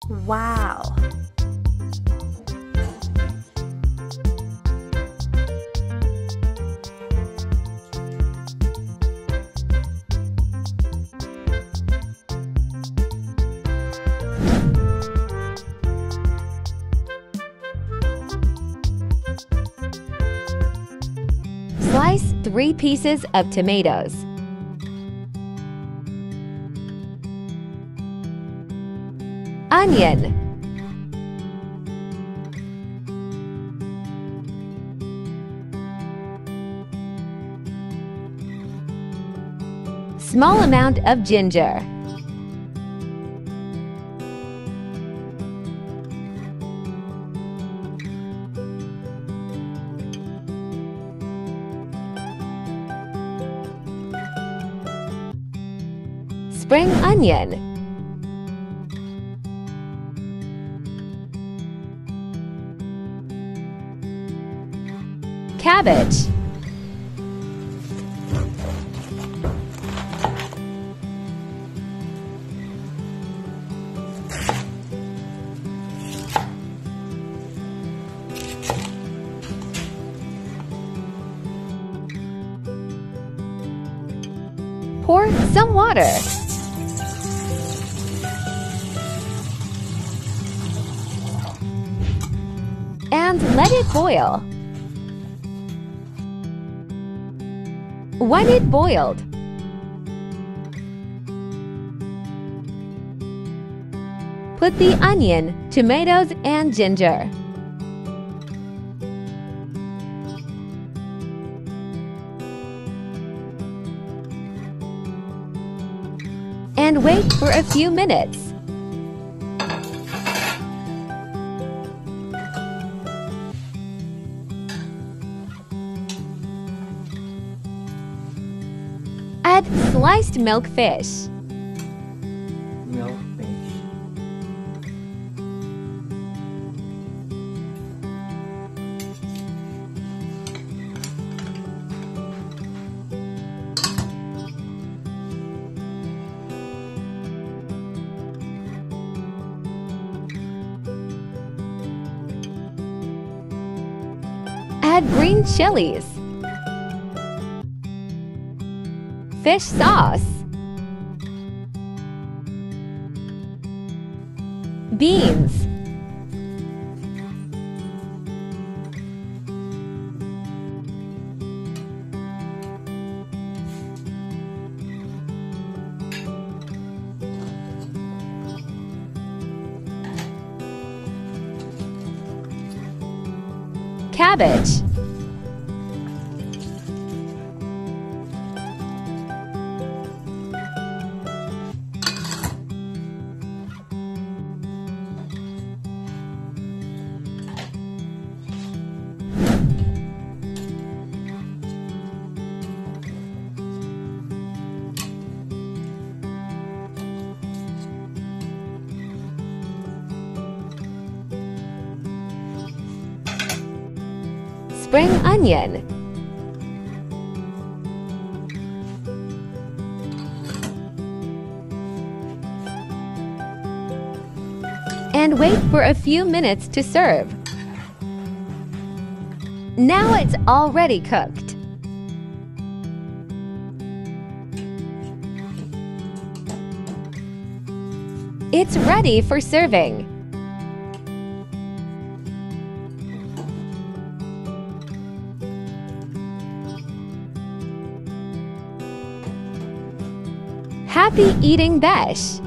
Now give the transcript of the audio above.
Wow! Slice 3 pieces of tomatoes. Onion. Small amount of ginger. Spring onion. Cabbage. Pour some water. And let it boil. When it boiled, put the onion, tomatoes, and ginger. And wait for a few minutes. Add sliced milkfish. Milkfish. Add green chilies. Fish sauce. Beans. Cabbage. Spring onion. And wait for a few minutes to serve. Now it's already cooked. It's ready for serving. Happy eating, Besh!